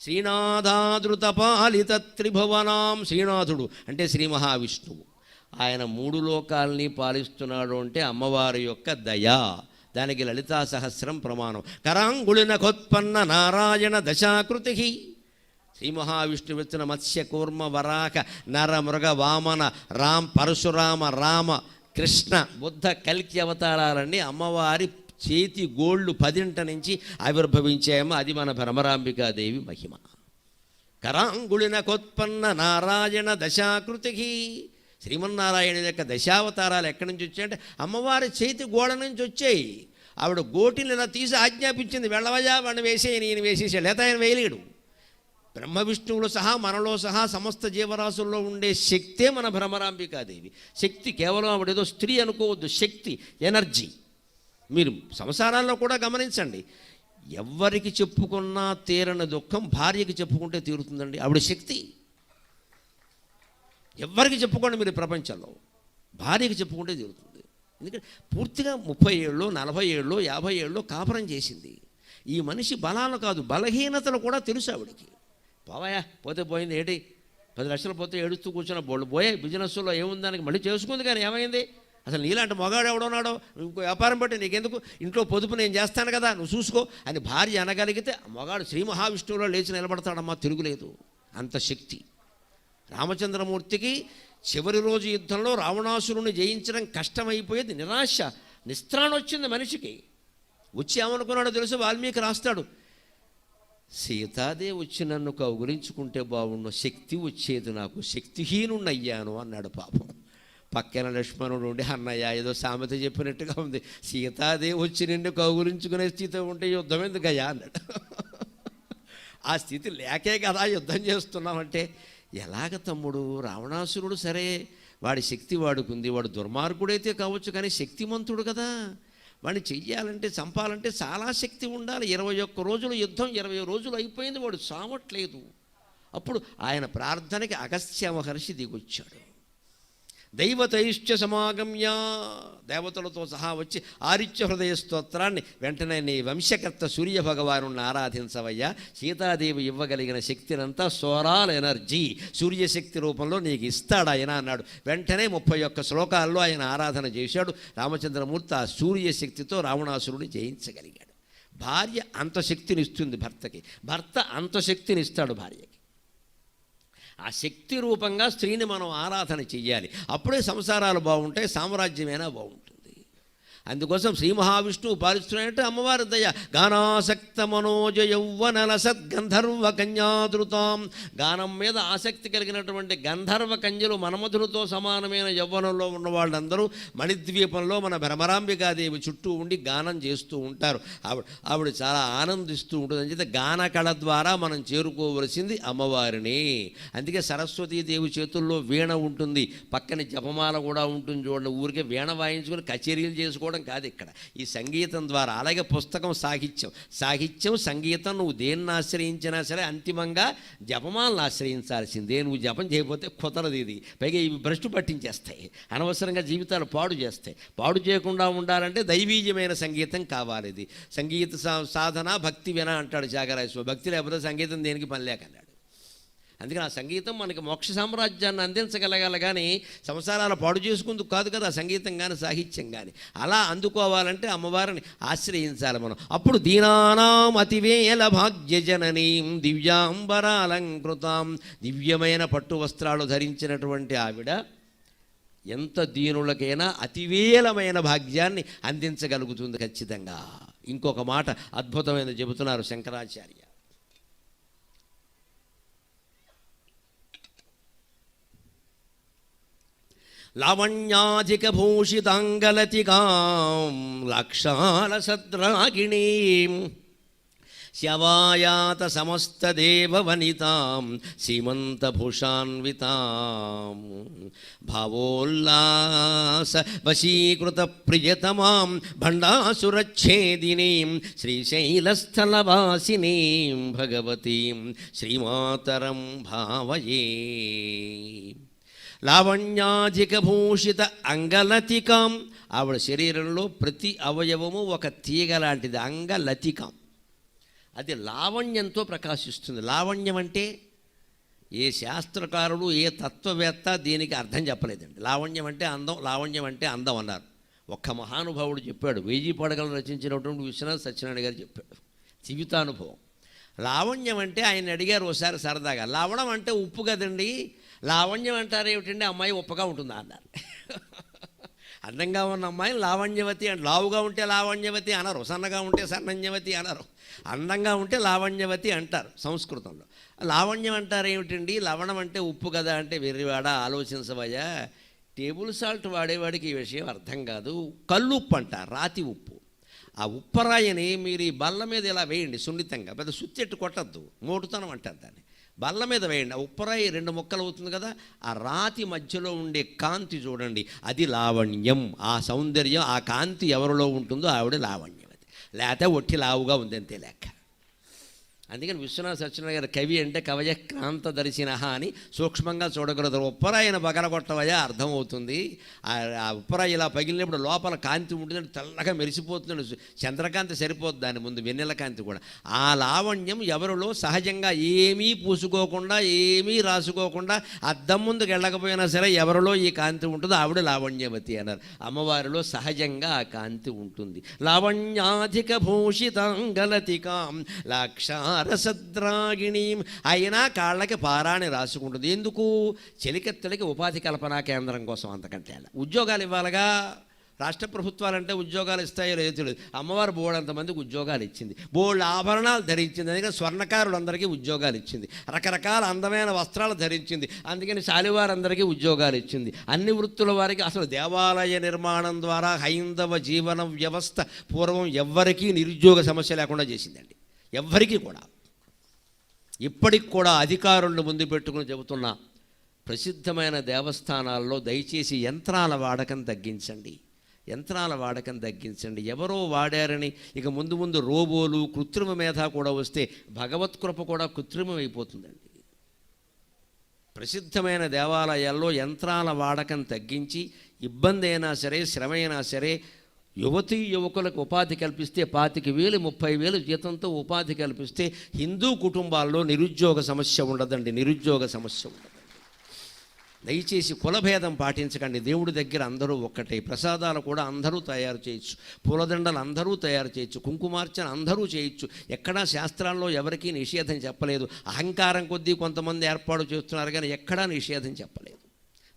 శ్రీనాథాదృతపాలిత త్రిభువనాం. శ్రీనాథుడు అంటే శ్రీ మహావిష్ణువు. ఆయన 3 లోకాల్ని పాలిస్తున్నాడు అంటే అమ్మవారి యొక్క దయా. దానికి లలితా సహస్రం ప్రమాణం. కరాంగుళిన కొత్పన్న నారాయణ దశాకృతి. శ్రీ మహావిష్ణువు ఇచ్చిన మత్స్య కూర్మ వరాక నర మృగ వామన పరశురామ రామ కృష్ణ బుద్ధ కల్కి అవతారాలన్నీ అమ్మవారి చేతి గోళ్ళు 10 నుంచి ఆవిర్భవించాయేమో. అది మన భ్రమరాంబికాదేవి మహిమ. కరాంగుళిన కొత్పన్న నారాయణ దశాకృతి. శ్రీమన్నారాయణ యొక్క దశావతారాలు ఎక్కడి నుంచి వచ్చాయంటే అమ్మవారి చేతి గోడ నుంచి వచ్చాయి. ఆవిడ గోటిని ఇలా తీసి ఆజ్ఞాపించింది, వెళ్ళవయా వాడిని వేసే, నేను వేసేసాడు. లేదా ఆయన వేయలేడు. బ్రహ్మ విష్ణువులు సహా మనలో సహా సమస్త జీవరాశుల్లో ఉండే శక్తే మన భ్రమరాంబికాదేవి. శక్తి కేవలం ఆవిడేదో స్త్రీ అనుకోవద్దు. శక్తి, ఎనర్జీ. మీరు సంసారాల్లో కూడా గమనించండి, ఎవరికి చెప్పుకున్నా తీరని దుఃఖం భార్యకి చెప్పుకుంటే తీరుతుందండి. ఆవిడ శక్తి. ఎవరికి చెప్పుకోండి మీరు ప్రపంచంలో, భార్యకి చెప్పుకుంటే తీరుతుంది. ఎందుకంటే పూర్తిగా 30 ఏళ్ళు 40 ఏళ్ళు 50 ఏళ్ళు కాపురం చేసింది. ఈ మనిషి బలాలు కాదు, బలహీనతలు కూడా తెలుసు ఆవిడికి. పోవాయా, పోతే పోయింది, ఏంటి 10 లక్షలు పోతే ఏడుస్తూ కూర్చున్న బోళ్ళు పోయే, బిజినెస్లో ఏముందానికి మళ్ళీ చేసుకుంది. కానీ ఏమైంది, అసలు నీలాంటి మగాడు ఎవడున్నాడో, ఇంకో వ్యాపారం బట్టి నీకెందుకు, ఇంట్లో పొదుపు నేను చేస్తాను కదా, నువ్వు చూసుకో అని భార్య అనగలిగితే మగాడు శ్రీ మహావిష్ణువులో లేచి నిలబడతాడమ్మా, తిరుగులేదు. అంత శక్తి. రామచంద్రమూర్తికి చివరి రోజు యుద్ధంలో రావణాసురుని జయించడం కష్టమైపోయేది. నిరాశ, నిస్త్రాణ వచ్చింది మనిషికి. వచ్చి ఏమనుకున్నాడో తెలుసు, వాల్మీకి రాస్తాడు, సీతాదే వచ్చి నన్ను కౌగులించుకుంటే బాగుండు, శక్తి వచ్చేది నాకు, శక్తిహీనుణ్ణయ్యాను అన్నాడు పాపం. పక్కన లక్ష్మణుడు ఉండి, అన్నయ్య ఏదో సామెత చెప్పినట్టుగా ఉంది, సీతాదే వచ్చి నిన్ను కౌగులించుకునే స్థితి ఉంటే యుద్ధం ఎందుకయ్యా అన్నాడు. ఆ స్థితి లేకే కదా యుద్ధం చేస్తున్నామంటే, ఎలాగ తమ్ముడు, రావణాసురుడు సరే వాడి శక్తి వాడుకుంది, వాడు దుర్మార్గుడైతే కావచ్చు కానీ శక్తిమంతుడు కదా, వాడిని చెయ్యాలంటే చంపాలంటే చాలా శక్తి ఉండాలి. 21 రోజులు యుద్ధం, 20 రోజులు అయిపోయింది, వాడు సావట్లేదు. అప్పుడు ఆయన ప్రార్థనకి అగస్త్య మహర్షి దిగొచ్చాడు. దైవతైశ్చ సమాగమ్య, దేవతలతో సహా వచ్చి ఆరిత్య హృదయ స్తోత్రాన్ని వెంటనే నీ వంశకర్త సూర్య భగవాను ఆరాధించవయ్యా, సీతాదేవి ఇవ్వగలిగిన శక్తినంతా సోరాల్ ఎనర్జీ సూర్యశక్తి రూపంలో నీకు ఇస్తాడు ఆయన అన్నాడు. వెంటనే 31 శ్లోకాల్లో ఆయన ఆరాధన చేశాడు. రామచంద్రమూర్తి ఆ సూర్యశక్తితో రావణాసురుడిని జయించగలిగాడు. భార్య అంత శక్తిని ఇస్తుంది భర్తకి, భర్త అంత శక్తిని ఇస్తాడు భార్యకి. ఆ శక్తి రూపంగా స్త్రీని మనం ఆరాధన చెయ్యాలి. అప్పుడే సంసారాలు బాగుంటాయి, సామ్రాజ్యమైనా బాగుంటుంది. అందుకోసం శ్రీ మహావిష్ణువు పాలిస్తున్నాయంటే అమ్మవారి దయ. గానాసక్త మనోజ యౌవనల సద్గంధర్వ కన్యాదృతాం. గానం మీద ఆసక్తి కలిగినటువంటి గంధర్వ కన్యలు మన్మధులతో సమానమైన యవ్వనంలో ఉన్న వాళ్ళందరూ మణిద్వీపంలో మన భ్రమరాంబికాదేవి చుట్టూ ఉండి గానం చేస్తూ ఉంటారు. ఆవిడ చాలా ఆనందిస్తూ ఉంటుంది. అని చెప్పి గాన కళ ద్వారా మనం చేరుకోవలసింది అమ్మవారిని. అందుకే సరస్వతీదేవి చేతుల్లో వీణ ఉంటుంది, పక్కన జపమాల కూడా ఉంటుంది. చూడండి, ఊరికే వీణ వాయించుకొని కచేరీలు చేసుకోవడం కాదు ఇక్కడ. ఈ సంగీతం ద్వారా, అలాగే పుస్తకం సాహిత్యం సంగీతం, నువ్వు దేన్ని ఆశ్రయించినా సరే అంతిమంగా జపమాలను ఆశ్రయించాల్సిందే. నువ్వు జపం చేయకపోతే కుదరదు. ఇది పైగా ఇవి భ్రష్టు పట్టించేస్తాయి, అనవసరంగా జీవితాలు పాడు చేస్తాయి. పాడు చేయకుండా ఉండాలంటే దైవీయమైన సంగీతం కావాలి. ఇది సంగీత సాధన భక్తి విన అంటాడు త్యాగరాజస్వామి. భక్తి లేకపోతే సంగీతం దేనికి పని లేకన్నాడు. అందుకని ఆ సంగీతం మనకి మోక్ష సామ్రాజ్యాన్ని అందించగలగాలి కానీ సంసారాలు పాడు చేసుకుందుకు కాదు కదా సంగీతం కానీ సాహిత్యం కానీ. అలా అందుకోవాలంటే అమ్మవారిని ఆశ్రయించాలి మనం. అప్పుడు దీనానాం అతివేల భాగ్యజననీం దివ్యాంబరాలంకృతాం. దివ్యమైన పట్టు వస్త్రాలు ధరించినటువంటి ఆవిడ ఎంత దీనులకైనా అతివేలమైన భాగ్యాన్ని అందించగలుగుతుంది ఖచ్చితంగా. ఇంకొక మాట అద్భుతమైన చెబుతున్నారు శంకరాచార్య. లావణ్యాధిక భూషితాంగలతికాం లక్షాలసద్రాగిణీం శవాయాత సమస్త దేవవనితాం సీమంతభూషాన్వితాం భావోల్లాస వశీకృత ప్రియతమాం భండాసురచ్ఛేదినీం శ్రీశైలస్థలవాసినీం భగవతీం శ్రీమాతరం భావయే. లావణ్యాధిక భూషిత అంగలతికాం. ఆవిడ శరీరంలో ప్రతి అవయవము ఒక తీగ లాంటిది. అంగలతికాం అది లావణ్యంతో ప్రకాశిస్తుంది. లావణ్యం అంటే ఏ శాస్త్రకారుడు ఏ తత్వవేత్త దీనికి అర్థం చెప్పలేదండి. లావణ్యం అంటే అందం, లావణ్యం అంటే అందం అన్నారు. ఒక్క మహానుభావుడు చెప్పాడు, 1000 పడగలు రచించినటువంటి విశ్వనాథ సత్యనారాయణ గారు చెప్పాడు, జీవితానుభవం. లావణ్యం అంటే ఆయన అడిగారు ఒకసారి సరదాగా, లవణం అంటే ఉప్పు కదండి, లావణ్యం అంటారు ఏమిటండి, అమ్మాయి ఉప్పగా ఉంటుందా అన్నారు. అందంగా ఉన్న అమ్మాయిని లావణ్యవతి అంటే, లావుగా ఉంటే లావణ్యవతి అనరు, సన్నగా ఉంటే సన్నన్యవతి అనరు, అందంగా ఉంటే లావణ్యవతి అంటారు సంస్కృతంలో. లావణ్యం అంటారు ఏమిటండి, లవణం అంటే ఉప్పు కదా అంటే, వెర్రివాడ ఆలోచించవయ్యా, టేబుల్ సాల్ట్ వాడేవాడికి ఈ విషయం అర్థం కాదు. కల్లుప్పు అంటారు, రాతి ఉప్పు. ఆ ఉప్పరాయిని మీరు ఈ బల్ల మీద ఇలా వేయండి సున్నితంగా, పెద్ద సుత్తెట్టు కొట్టద్దు, మోటుతనం అంటారు దాన్ని. బల్ల మీద వేయండి, ఆ ఉప్పరాయి 2 ముక్కలు అవుతుంది కదా, ఆ రాతి మధ్యలో ఉండే కాంతి చూడండి, అది లావణ్యం. ఆ సౌందర్యం, ఆ కాంతి ఎవరిలో ఉంటుందో ఆవిడ లావణ్యవతి. లేకపోతే ఒట్టి లావుగా ఉంది అంతే లెక్క. అందుకని విశ్వనాథ సత్యనారాయణ గారు కవి అంటే కవయ క్రాంత దర్శిన అని సూక్ష్మంగా చూడగలదు. ఉప్పరాయిన పగలగొట్టవయా అర్థమవుతుంది. ఆ ఉప్పరాయి ఇలా పగిలినప్పుడు లోపల కాంతి ఉంటుందంటే తెల్లగా మెరిసిపోతుంది, చంద్రకాంతి సరిపోతుంది దాని ముందు, వెన్నెల కాంతి కూడా. ఆ లావణ్యం ఎవరిలో సహజంగా ఏమీ పూసుకోకుండా ఏమీ రాసుకోకుండా అద్దం ముందుకు వెళ్ళకపోయినా సరే ఎవరిలో ఈ కాంతి ఉంటుందో ఆవిడ లావణ్యవతి అన్నారు. అమ్మవారిలో సహజంగా ఆ కాంతి ఉంటుంది. లావణ్యాధిక భూషితాంగలతికాం లాక్షారసద్రాగిణి అయినా కాళ్ళకి పారాణి రాసుకుంటుంది. ఎందుకు? చెలికెత్తడికి ఉపాధి కల్పనా కేంద్రం కోసం. అంతకంటే ఉద్యోగాలు ఇవ్వాలిగా. రాష్ట్ర ప్రభుత్వాలంటే ఉద్యోగాలు ఇస్తాయో లేదో తెలియదు. అమ్మవారు బోర్డంతమందికి ఉద్యోగాలు ఇచ్చింది, బోర్డు ఆభరణాలు ధరించింది, అందుకని స్వర్ణకారులందరికీ ఉద్యోగాలు ఇచ్చింది, రకరకాల అందమైన వస్త్రాలు ధరించింది, అందుకని శాలివారందరికీ ఉద్యోగాలు ఇచ్చింది. అన్ని వృత్తుల వారికి అసలు దేవాలయ నిర్మాణం ద్వారా హైందవ జీవన వ్యవస్థ పూర్వం ఎవ్వరికీ నిరుద్యోగ సమస్య లేకుండా చేసిందండి, ఎవ్వరికీ కూడా. ఇప్పటికి కూడా అధికారులను ముందు పెట్టుకుని చెబుతున్నా, ప్రసిద్ధమైన దేవస్థానాల్లో దయచేసి యంత్రాల వాడకం తగ్గించండి, యంత్రాల వాడకం తగ్గించండి. ఎవరో వాడారని ఇక ముందు ముందు రోబోలు, కృత్రిమ మేధ కూడా వస్తే భగవత్కృప కూడా కృత్రిమం అయిపోతుందండి. ప్రసిద్ధమైన దేవాలయాల్లో యంత్రాల వాడకం తగ్గించి, ఇబ్బంది అయినా సరే శ్రమ అయినా సరే యువతీ యువకులకు ఉపాధి కల్పిస్తే 25,000 30,000 జీతంతో ఉపాధి కల్పిస్తే హిందూ కుటుంబాల్లో నిరుద్యోగ సమస్య ఉండదండి, నిరుద్యోగ సమస్య ఉండదు. దయచేసి కులభేదం పాటించకండి. దేవుడి దగ్గర అందరూ ఒక్కటే. ప్రసాదాలు కూడా అందరూ తయారు చేయొచ్చు, పూలదండలు అందరూ తయారు చేయొచ్చు, కుంకుమార్చన అందరూ చేయొచ్చు. ఎక్కడా శాస్త్రాల్లో ఎవరికీ నిషేధం చెప్పలేదు. అహంకారం కొద్దీ కొంతమంది ఏర్పాటు చేస్తున్నారు కానీ ఎక్కడా నిషేధం చెప్పలేదు.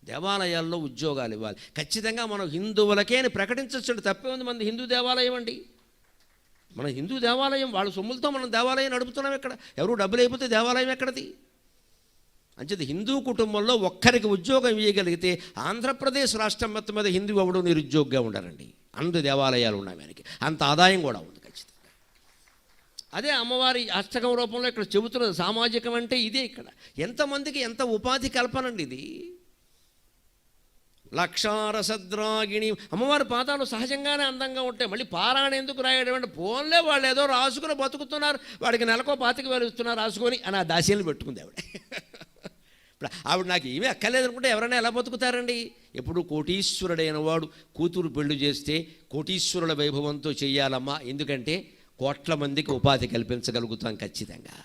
దేవాలయాల్లో ఉద్యోగాలు ఇవ్వాలి ఖచ్చితంగా. మనం హిందువులకే అని ప్రకటించచ్చు, తప్పే ఉంది. మన హిందూ దేవాలయం అండి, మన హిందూ దేవాలయం. వాళ్ళ సొమ్ములతో మనం దేవాలయం నడుపుతున్నాం. ఎక్కడ ఎవరు డబ్బులు అయిపోతే దేవాలయం ఎక్కడది? అంచేది హిందూ కుటుంబంలో ఒక్కరికి ఉద్యోగం ఇవ్వగలిగితే ఆంధ్రప్రదేశ్ రాష్ట్రం మొత్తం మీద హిందూ ఎవడు నిరుద్యోగిగా ఉండాలండి. అందు దేవాలయాలు ఉన్నాయి, మనకి అంత ఆదాయం కూడా ఉంది ఖచ్చితంగా. అదే అమ్మవారి అష్టకం రూపంలో ఇక్కడ చెబుతున్నది. సామాజికం అంటే ఇదే. ఇక్కడ ఎంతమందికి ఎంత ఉపాధి కల్పనండి ఇది. లక్షారసద్రాగిణి అమ్మవారి పాదాలు సహజంగానే అందంగా ఉంటాయి. మళ్ళీ పారాయణ ఎందుకు రాయడం అంటే, పోన్లే వాళ్ళు ఏదో రాసుకుని బతుకుతున్నారు, వాడికి నెలకో 25,000 ఇస్తున్నారు రాసుకొని అని ఆ దాసీలు పెట్టుకుంది ఆవిడ. ఇప్పుడు ఆవిడ నాకు ఏమీ అక్కర్లేదనుకుంటే ఎవరైనా ఎలా బతుకుతారండి? ఎప్పుడు కోటీశ్వరుడైన వాడు కూతురు పెళ్లి చేస్తే కోటీశ్వరుల వైభవంతో చెయ్యాలమ్మా, ఎందుకంటే కోట్ల మందికి ఉపాధి కల్పించగలుగుతాం ఖచ్చితంగా.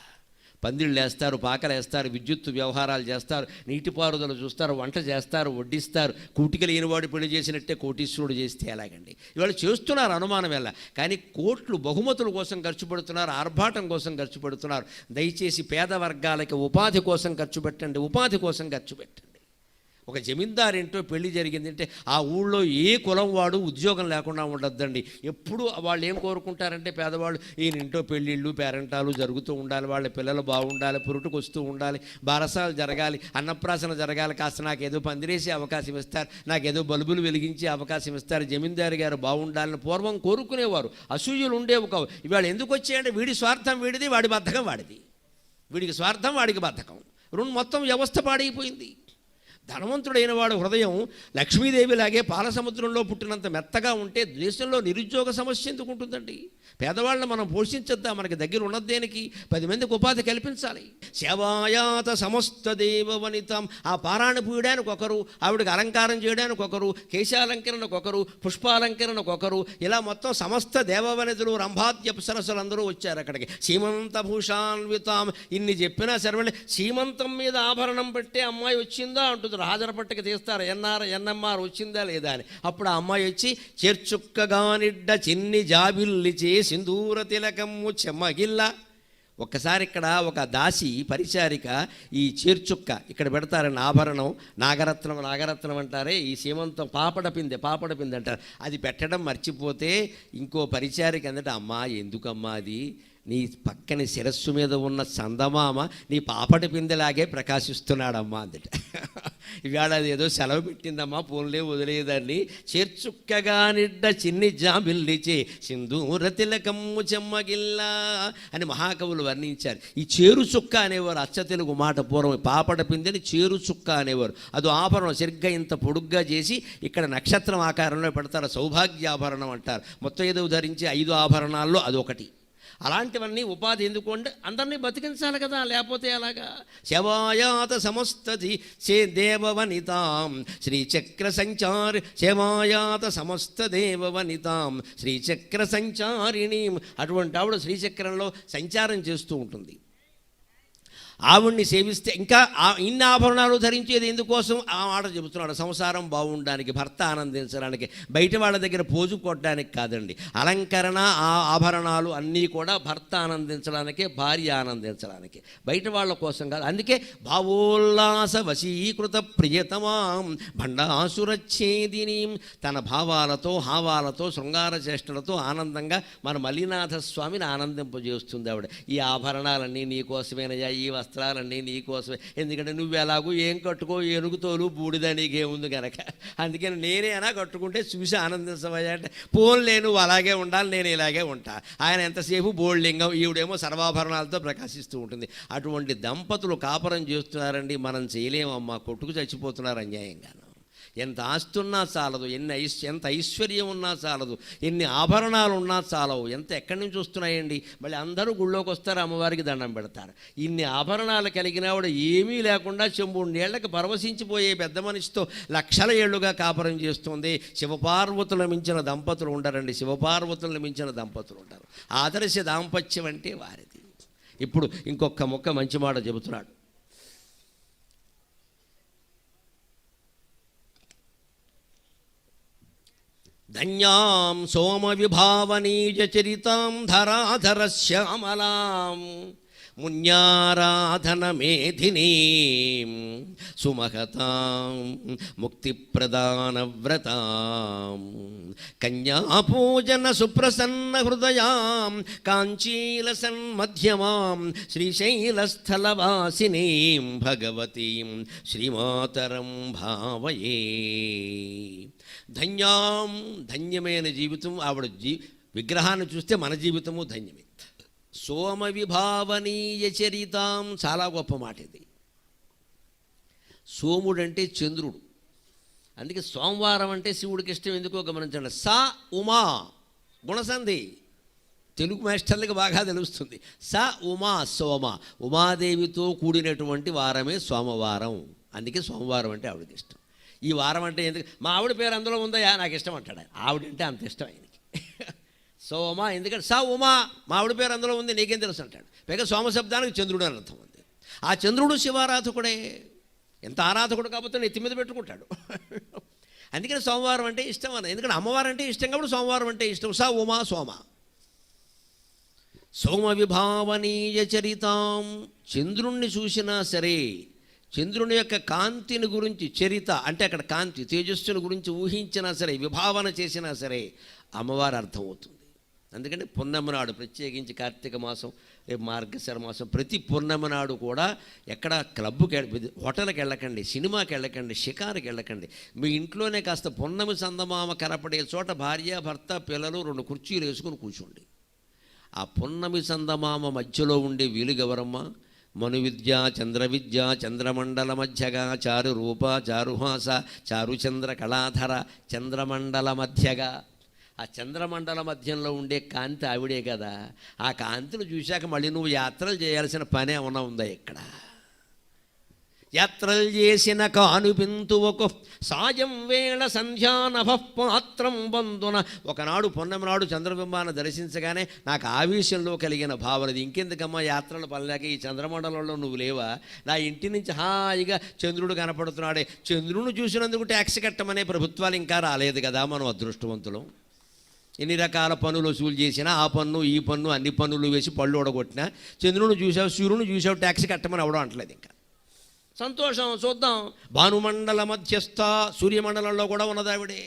పందిళ్ళు వేస్తారు, పాకలు వేస్తారు, విద్యుత్ వ్యవహారాలు చేస్తారు, నీటిపారుదల చూస్తారు, వంట చేస్తారు, వడ్డిస్తారు. కూటికి లేనివాడు పెళ్లి చేసినట్టే కోటీశ్వరుడు చేస్తే ఎలాగండి? ఇవాళ చేస్తున్నారు, అనుమానం ఎలా. కానీ కోట్లు బహుమతుల కోసం ఖర్చు పెడుతున్నారు, ఆర్భాటం కోసం ఖర్చు పెడుతున్నారు. దయచేసి పేద వర్గాలకి ఉపాధి కోసం ఖర్చు పెట్టండి, ఉపాధి కోసం ఖర్చు పెట్టండి. ఒక జమీందారింటో పెళ్లి జరిగిందంటే ఆ ఊళ్ళో ఏ కులం వాడు ఉద్యోగం లేకుండా ఉండొద్దండి. ఎప్పుడు వాళ్ళు ఏం కోరుకుంటారంటే పేదవాళ్ళు, ఈయన ఇంటో పెళ్ళిళ్ళు పేరెంటాలు జరుగుతూ ఉండాలి, వాళ్ళ పిల్లలు బాగుండాలి, పురుటుకు వస్తూ ఉండాలి, బారసాలు జరగాలి, అన్నప్రాసన జరగాలి, కాస్త నాకేదో పందిరేసే అవకాశం ఇస్తారు, నాకేదో బల్బులు వెలిగించే అవకాశం ఇస్తారు, జమీందారు గారు బాగుండాలని పూర్వం కోరుకునేవారు. అసూయలు ఉండేవి కావు. ఇవాళ ఎందుకు వచ్చాయంటే వీడి స్వార్థం వీడిది, వాడి బద్ధకం వాడిది. వీడికి స్వార్థం, వాడికి బద్ధకం, రెండు మొత్తం వ్యవస్థ పాడైపోయింది. ధనవంతుడైన వాడు హృదయం లక్ష్మీదేవిలాగే పాలసముద్రంలో పుట్టినంత మెత్తగా ఉంటే దేశంలో నిరుద్యోగ సమస్య ఎందుకు ఉంటుందండి? పేదవాళ్ళని మనం పోషించొద్దా? మనకి దగ్గర ఉన్నదేనికి 10 మందికి ఉపాధి కల్పించాలి. సేవాయాత సమస్త దేవ వనితం. ఆ పారాయణ పూయడానికి ఒకరు, ఆవిడకి అలంకారం చేయడానికి ఒకరు, కేశాలంకరణకు ఒకరు, పుష్పాలంకరణకు ఒకరు, ఇలా మొత్తం సమస్త దేవవనితులు రంభాద్యప్సరసులందరూ వచ్చారు అక్కడికి. సీమంత భూషాన్వితాం. ఇన్ని చెప్పినా సరే సీమంతం మీద ఆభరణం పెట్టే అమ్మాయి వచ్చిందా అంటుంది. హాజరు పట్టుకు తీస్తారు, ఎన్ఎంఆర్ వచ్చిందా లేదా అని. అప్పుడు ఆ అమ్మాయి వచ్చి చేర్చుక్కగానిడ్డ చిన్ని జాబిల్లిచే సింధూర తిలకమ్ము చెమ్మగిల్ల. ఒక్కసారి ఇక్కడ ఒక దాసి పరిచారిక ఈ చేర్చుక్క ఇక్కడ పెడతారని ఆభరణం, నాగరత్నం అంటారే, ఈ సీమంతం పాపడ పిందె అంటారు. అది పెట్టడం మర్చిపోతే ఇంకో పరిచారిక అందట, అమ్మా ఎందుకమ్మా అది, నీ పక్కన శిరస్సు మీద ఉన్న చందమామ నీ పాపటి పిందెలాగే ప్రకాశిస్తున్నాడమ్మా అందట. ఇవాళ అది ఏదో సెలవు పెట్టిందమ్మా, పోన్లే వదిలేదాన్ని. చేర్చుక్కగా నిడ్డ చిన్ని జాబిల్లిచే సింధూర తిలకమ్ము చెమ్మగిల్లా అని మహాకవులు వర్ణించారు. ఈ చేరుచుక్క అనేవారు అచ్చ తెలుగు మాట. పూర్వం పాపట పిందెని చేరుచుక్క అనేవారు. అది ఆభరణం సరిగ్గా ఇంత పొడుగ్గా చేసి ఇక్కడ నక్షత్రం ఆకారంలో పెడతారు, సౌభాగ్యాభరణం అంటారు. మొత్తం ఏదో ధరించి 5 ఆభరణాల్లో అదొకటి. అలాంటివన్నీ ఉపాధి ఎందుకు అంటే అందరినీ బతికించాలి కదా, లేకపోతే అలాగా. శవాయాత సమస్తది చే దేవవనితాం శ్రీచక్ర సంచారి, శవాయాత సమస్త దేవవనితాం శ్రీచక్ర సంచారిణి. అటువంటి ఆవిడ శ్రీచక్రంలో సంచారం చేస్తూ ఉంటుంది. ఆవిడ్ని సేవిస్తే ఇంకా ఇన్ని ఆభరణాలు ధరించేది ఎందుకోసం? ఆ మాట చెబుతున్నాడు. సంసారం బాగుండడానికి, భర్త ఆనందించడానికి, బయట వాళ్ళ దగ్గర పోజు కొట్టడానికి కాదండి. అలంకరణ ఆభరణాలు అన్నీ కూడా భర్త ఆనందించడానికే, భార్య ఆనందించడానికి, బయట వాళ్ళ కోసం కాదు. అందుకే భావోల్లాస వశీకృత ప్రియతమాం భండాసురచ్ఛేదిని. తన భావాలతో, హావాలతో, శృంగార చేష్టలతో ఆనందంగా మన మల్లినాథ స్వామిని ఆనందింపజేస్తుంది ఆవిడ. ఈ ఆభరణాలన్నీ నీకోసమేనయ్యా, ఈ వస్త్రాలన్నీ నీకోసమే, ఎందుకంటే నువ్వు ఎలాగూ ఏం కట్టుకో, ఏనుగుతోలు బూడిద నీకేముంది కనుక, అందుకని నేనేనా కట్టుకుంటే చూసి ఆనందించవయ్యా అంటే, పోన్లే నువ్వు అలాగే ఉండాలి, నేను ఇలాగే ఉంటా. ఆయన ఎంతసేపు బోల్లింగం, ఈవిడేమో సర్వాభరణాలతో ప్రకాశిస్తూ ఉంటుంది. అటువంటి దంపతులు కాపురం చేస్తున్నారండి. మనం చేయలేమమ్మా, కొట్టుకు చచ్చిపోతున్నారు అన్యాయంగాను. ఎంత ఆస్తి ఉన్నా చాలదు, ఎంత ఐశ్వర్యం ఉన్నా చాలదు, ఎన్ని ఆభరణాలు ఉన్నా చాలవు. ఎంత ఎక్కడి నుంచి వస్తున్నాయండి? మళ్ళీ అందరూ గుళ్ళోకి వస్తారు, అమ్మవారికి దండం పెడతారు. ఇన్ని ఆభరణాలు కలిగినవాడు ఏమీ లేకుండా చెంబుడు నీళ్లకు పరవశించిపోయే పెద్ద మనిషితో లక్షల ఏళ్లుగా కాపురం చేస్తుంది. శివపార్వతులను మించిన దంపతులు ఉండరండి, శివపార్వతులను మించిన దంపతులు ఉంటారు. ఆదర్శ దాంపత్యం అంటే వారిది. ఇప్పుడు ఇంకొక మొక్క మంచి మాట చెబుతున్నాడు. ధన్యాం సోమ విభావనీజ చరితాం ధరాధర శ్యామలాం మున్యారాధన మేధినీం సుమహతాం ముక్తిప్రదాన వ్రతాం కన్యాపూజన సుప్రసన్న హృదయాం కాంచీల సన్మధ్యమాం శ్రీశైలస్థలవాసినీం భగవతీం శ్రీమాతరం భావయే. ధన్యాం, ధన్యమైన జీవితం. ఆవిడ విగ్రహాన్ని చూస్తే మన జీవితము ధన్యమే. సోమ విభావనీయ చరితాం, చాలా గొప్ప మాట ఇది. సోముడంటే చంద్రుడు, అందుకే సోమవారం అంటే శివుడికి ఇష్టం. ఎందుకో గమనించండి. సా ఉమా గుణసంధి తెలుగు మాస్టర్లకు బాగా తెలుస్తుంది. స ఉమా సోమ, ఉమాదేవితో కూడినటువంటి వారమే సోమవారం. అందుకే సోమవారం అంటే ఆవిడకి ఇష్టం. ఈ వారం అంటే ఎందుకు? మా ఆవిడ పేరు అందులో ఉందయా, నాకు ఇష్టం అంటాడు. ఆవిడంటే అంత ఇష్టం ఆయనకి. సోమ ఎందుకంటే స ఉమా, మా ఆవిడ పేరు అందులో ఉంది, నీకేం తెలుసు అంటాడు. పైగా సోమశబ్దానికి చంద్రుడు అని అర్థం ఉంది. ఆ చంద్రుడు శివారాధకుడే. ఎంత ఆరాధకుడు కాకపోతే నెత్తి మీద పెట్టుకుంటాడు. అందుకని సోమవారం అంటే ఇష్టం అన్న. ఎందుకంటే అమ్మవారు అంటే ఇష్టం కాబట్టి సోమవారం అంటే ఇష్టం. స ఉమా సోమ. సోమ విభావనీయ చరితాం, చంద్రుణ్ణి చూసినా సరే, చంద్రుని యొక్క కాంతిని గురించి, చరిత అంటే అక్కడ కాంతి, తేజస్సుని గురించి ఊహించినా సరే, విభావన చేసినా సరే అమ్మవారు అర్థమవుతుంది. అందుకని పున్నమి నాడు, ప్రత్యేకించి కార్తీక మాసం, రేపు మార్గశిర మాసం, ప్రతి పున్నమి నాడు కూడా ఎక్కడ క్లబ్కి, హోటల్కి వెళ్ళకండి, సినిమాకి వెళ్ళకండి, షికారుకి వెళ్ళకండి. మీ ఇంట్లోనే కాస్త పున్నమి చందమామ కనపడే చోట భార్య, భర్త, పిల్లలు 2 కుర్చీలు వేసుకుని కూర్చోండి. ఆ పున్నమి చందమామ మధ్యలో ఉండే వెలుగెవరమ్మా? మను విద్య చంద్ర విద్య చంద్రమండల మధ్యగా చారు రూప చారుహాస చారుచంద్ర కళాధర చంద్రమండల మధ్యగా. ఆ చంద్రమండల మధ్యంలో ఉండే కాంతి ఆవిడే కదా. ఆ కాంతిని చూశాక మళ్ళీ నువ్వు యాత్రలు చేయాల్సిన పని ఏమన్నా ఉందా ఇక్కడ? యాత్రలు చేసిన కానుపింతువకు సాయం వేళ సంధ్యానభ పాత్రం బంధున. ఒకనాడు పొన్నమి నాడు చంద్రబింబాన్ని దర్శించగానే నాకు ఆవేశంలో కలిగిన భావనది, ఇంకెందుకమ్మా యాత్రలు పనిలేక ఈ చంద్రమండలంలో నువ్వు లేవా? నా ఇంటి నుంచి హాయిగా చంద్రుడు కనపడుతున్నాడే, చంద్రుడిని చూసినందుకు ట్యాక్స్ కట్టమనే ప్రభుత్వాలు ఇంకా రాలేదు కదా. మనం అదృష్టవంతులం. ఎన్ని రకాల పనులు వసూలు చేసినా ఆ పన్ను ఈ పన్ను అన్ని పన్నులు వేసి పళ్ళు ఓడగొట్టినా చంద్రుని చూసావు సూర్యుని చూసావు ట్యాక్స్ కట్టమని అవడం అంటలేదు. ఇంకా సంతోషం. చూద్దాం. భానుమండల మధ్యస్థ, సూర్యమండలంలో కూడా ఉన్నదావిడే.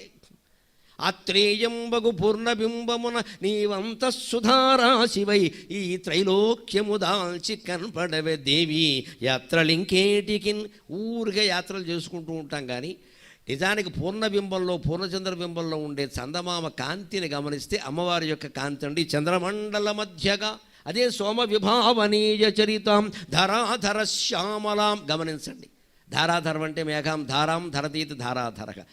ఆత్రేయంబగు పూర్ణబింబమున నీవంత సుధారాశివై ఈ త్రైలోక్యము దాల్చి కనపడవే దేవి. యాత్రలింకేటికిన్. ఊరికే యాత్రలు చేసుకుంటూ ఉంటాం కానీ నిజానికి పూర్ణబింబంలో పూర్ణచంద్రబింబంలో ఉండే చందమామ కాంతిని గమనిస్తే అమ్మవారి యొక్క కాంతి అండి. చంద్రమండల మధ్యగా అదే సోమ విభావనీయ చరితాం ధరాధర శ్యామలాం. గమనించండి. ధారాధరం అంటే మేఘం, ధారాం ధరతీతి ధారాధరగా.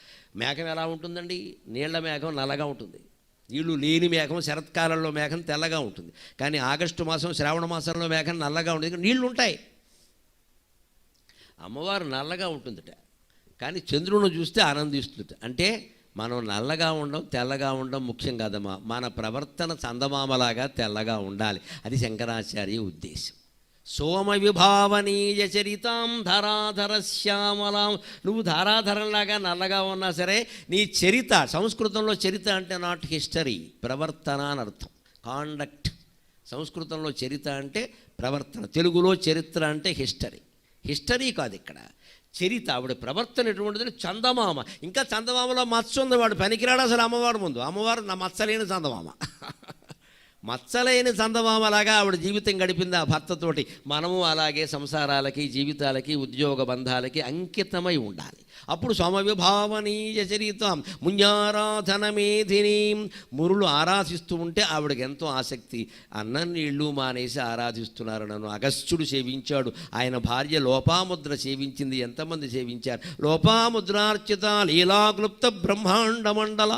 మేఘం ఎలా ఉంటుందండి? నీళ్ల మేఘం నల్లగా ఉంటుంది. నీళ్లు లేని మేఘం శరత్కాలంలో మేఘం తెల్లగా ఉంటుంది. కానీ ఆగస్టు మాసం శ్రావణ మాసంలో మేఘం నల్లగా ఉంటుంది. నీళ్లు ఉంటాయి. అమ్మవారు నల్లగా ఉంటుందిట, కానీ చంద్రుని చూస్తే ఆనందిస్తుంది. అంటే మనం నల్లగా ఉండడం తెల్లగా ఉండడం ముఖ్యం కాదమ్మా, మన ప్రవర్తన చందమామలాగా తెల్లగా ఉండాలి. అది శంకరాచార్య ఉద్దేశం. సోమ విభావనీయ చరితాం ధరాధర శ్యామలాం. నువ్వు ధారాధరంలాగా నల్లగా ఉన్నా సరే నీ చరిత, సంస్కృతంలో చరిత అంటే నాట్ హిస్టరీ, ప్రవర్తన అని అర్థం, కాండక్ట్. సంస్కృతంలో చరిత అంటే ప్రవర్తన, తెలుగులో చరిత్ర అంటే హిస్టరీ. హిస్టరీ కాదు ఇక్కడ, చరిత. ఆవిడ ప్రవర్తన ఎటువంటిదని చందమామ. ఇంకా చందమామలో మత్స ఉంది, వాడు పనికిరాడు అసలు అమ్మవాడు ముందు. అమ్మవారు నా మత్సలేని చందమామ. మత్సలేని చందమామలాగా ఆవిడ జీవితం గడిపింది ఆ భర్తతోటి. మనము అలాగే సంసారాలకి, జీవితాలకి, ఉద్యోగ బంధాలకి అంకితమై ఉండాలి. అప్పుడు సమవిభావనీయ చరితం మున్యారాధన మేధిని. మురులు ఆరాధిస్తూ ఉంటే ఆవిడకి ఎంతో ఆసక్తి. అన్నం నీళ్లు మానేసి ఆరాధిస్తున్నారు నన్ను. అగస్త్యుడు సేవించాడు, ఆయన భార్య లోపాముద్ర సేవించింది. ఎంతమంది సేవించారు? లోపాముద్రార్చిత లీలాక్లుప్త బ్రహ్మాండ మండల.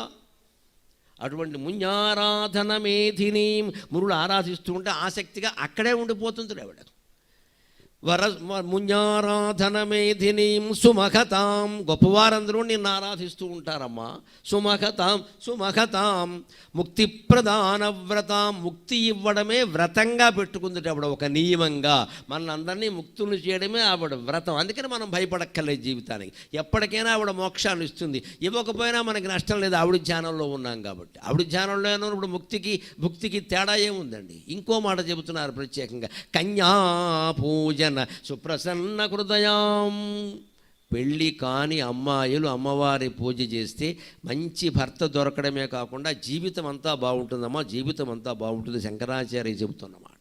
అటువంటి మున్యారాధన మేధిని. మురులు ఆరాధిస్తూ ఉంటే ఆసక్తిగా అక్కడే ఉండిపోతుంది ఆవిడ. మున్యారాధన మేధినీం సుమఖతాం. గొప్పవారందరూ నిన్ను ఆరాధిస్తూ ఉంటారమ్మా. సుమఖతాం సుమఖతాం ముక్తి ప్రధాన వ్రతాం. ముక్తి ఇవ్వడమే వ్రతంగా పెట్టుకుంది ఆవిడ, ఒక నియమంగా. మనందరినీ ముక్తులు చేయడమే ఆవిడ వ్రతం. అందుకని మనం భయపడక్కర్లేదు జీవితానికి. ఎప్పటికైనా ఆవిడ మోక్షాన్ని ఇస్తుంది. ఇవ్వకపోయినా మనకి నష్టం లేదు, ఆవిడ ధ్యానంలో ఉన్నాం కాబట్టి. ఆవిడ ధ్యానంలో ఇప్పుడు భుక్తికి తేడా ఏముందండి? ఇంకో మాట చెబుతున్నారు ప్రత్యేకంగా, కన్యా పూజ సుప్రసన్న హృదయం. పెళ్ళి కాని అమ్మాయిలు అమ్మవారి పూజ చేస్తే మంచి భర్త దొరకడమే కాకుండా జీవితం అంతా బాగుంటుందమ్మా, జీవితం అంతా బాగుంటుంది. శంకరాచార్య చెబుతున్నమాట.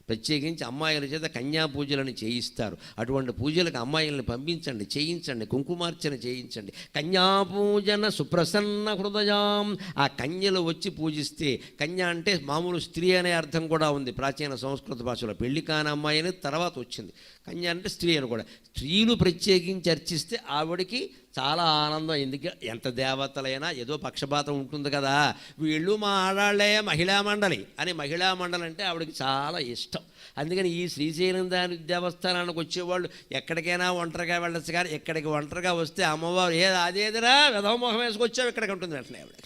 ప్రత్యేకించి అమ్మాయిల చేత కన్యా పూజలను చేయిస్తారు. అటువంటి పూజలకు అమ్మాయిలను పంపించండి, చేయించండి, కుంకుమార్చన చేయించండి. కన్యాపూజన సుప్రసన్న హృదయం. ఆ కన్యలు వచ్చి పూజిస్తే, కన్య అంటే మామూలు స్త్రీ అనే అర్థం కూడా ఉంది ప్రాచీన సంస్కృత భాషలో. పెళ్లి కాని అమ్మాయి అనేది తర్వాత వచ్చింది. కన్య అంటే స్త్రీ అని కూడా. స్త్రీలు ప్రత్యేకించి అర్చిస్తే ఆవిడికి చాలా ఆనందం. ఎందుకు? ఎంత దేవతలైనా ఏదో పక్షపాతం ఉంటుంది కదా. వీళ్ళు మా ఆడాళ్లే మహిళా మండలి అని, మహిళా మండలి అంటే ఆవిడకి చాలా ఇష్టం. అందుకని ఈ శ్రీశైలం దేవస్థానానికి వచ్చేవాళ్ళు ఎక్కడికైనా ఒంటరిగా వెళ్ళచ్చు, కానీ ఎక్కడికి ఒంటరిగా వస్తే అమ్మవారు అదేదిరా వెధవమోహం వేసుకొచ్చావు ఇక్కడికి ఉంటుంది వెంటనే ఆవిడ.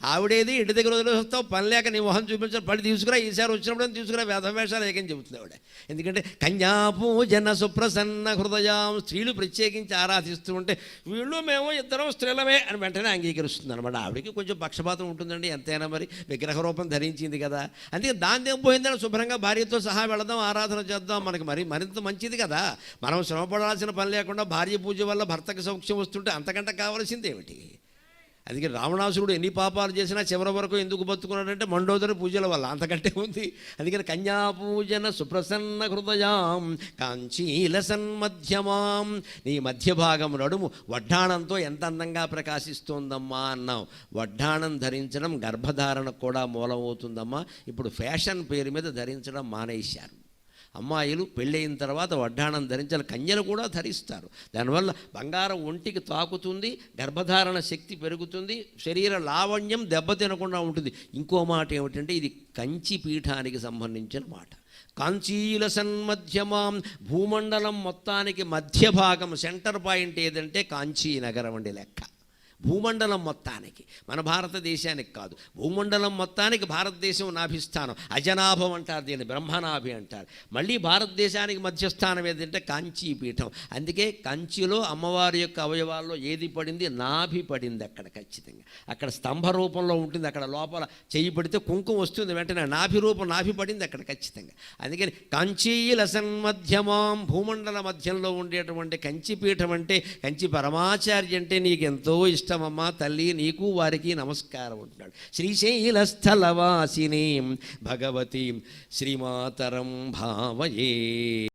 ఆవిడేది ఇంటి దగ్గర వదిలేసి వస్తావు, పని లేక నీ మొహం చూపించాలి, పడి తీసుకురా, ఈసారి వచ్చినప్పుడు తీసుకురా, వేషాలు ఏకని చెబుతుంది ఆవిడ. ఎందుకంటే కన్యాపూజన సుప్రసన్న హృదయం. స్త్రీలు ప్రత్యేకించి ఆరాధిస్తూ ఉంటే వీళ్ళు మేము ఇద్దరం స్త్రీలమే అని వెంటనే అంగీకరిస్తుంది అనమాట. ఆవిడకి కొంచెం పక్షపాతం ఉంటుందండి ఎంతైనా, మరి విగ్రహ రూపం ధరించింది కదా. అందుకే దాని ఏం పోయిందని శుభ్రంగా భార్యతో సహా వెళదాం, ఆరాధన చేద్దాం, మనకి మరింత మంచిది కదా. మనం శ్రమపడాల్సిన పని లేకుండా భార్య పూజ వల్ల భర్తకి సౌఖ్యం వస్తుంటే అంతకంటే కావాల్సింది ఏమిటి? అందుకే రావణాసురుడు ఎన్ని పాపాలు చేసినా చివరి వరకు ఎందుకు బతుకున్నాడంటే మండోదరి పూజల వల్ల, అంతకంటే ఉంది. అందుకని కన్యాపూజన సుప్రసన్న హృదయాం కాంచీల సన్మధ్యమాం. నీ మధ్య భాగం నడుము వడ్డాణంతో ఎంత అందంగా ప్రకాశిస్తోందమ్మా అన్నాం. వడ్డాణం ధరించడం గర్భధారణకు కూడా మూలమవుతుందమ్మా. ఇప్పుడు ఫ్యాషన్ పేరు మీద ధరించడం మానేశారు. అమ్మాయిలు పెళ్ళయిన తర్వాత వడ్డాణం ధరించాలి, కన్యలు కూడా ధరిస్తారు. దానివల్ల బంగారం ఒంటికి తాకుతుంది, గర్భధారణ శక్తి పెరుగుతుంది, శరీర లావణ్యం దెబ్బతినకుండా ఉంటుంది. ఇంకో మాట ఏమిటంటే ఇది కంచి పీఠానికి సంబంధించిన మాట. కాంచీల సన్మధ్యమాం, భూమండలం మొత్తానికి మధ్య భాగం, సెంటర్ పాయింట్ ఏదంటే కాంచీ నగరం అండి లెక్క. భూమండలం మొత్తానికి, మన భారతదేశానికి కాదు, భూమండలం మొత్తానికి భారతదేశం నాభిస్థానం. అజనాభం అంటారు దీన్ని, బ్రహ్మనాభి అంటారు. మళ్ళీ భారతదేశానికి మధ్యస్థానం ఏదంటే కాంచీపీఠం. అందుకే కంచిలో అమ్మవారి యొక్క అవయవాల్లో ఏది పడింది? నాభి పడింది అక్కడ ఖచ్చితంగా. అక్కడ స్తంభ రూపంలో ఉంటుంది, అక్కడ లోపల చెయ్యి పడితే కుంకుమ వస్తుంది, వెంటనే నాభి రూపం, నాభి పడింది అక్కడ ఖచ్చితంగా. అందుకని కాంచీల సన్మధ్యమాం, భూమండల మధ్యంలో ఉండేటువంటి కంచిపీఠం అంటే, కంచి పరమాచార్య అంటే నీకు ఎంతో ఇష్టమమ్మా తల్లి, నీకు వారికి నమస్కారం అంటున్నాడు. శ్రీశైలస్థలవాసినీం భగవతీం శ్రీమాతరం భావయే.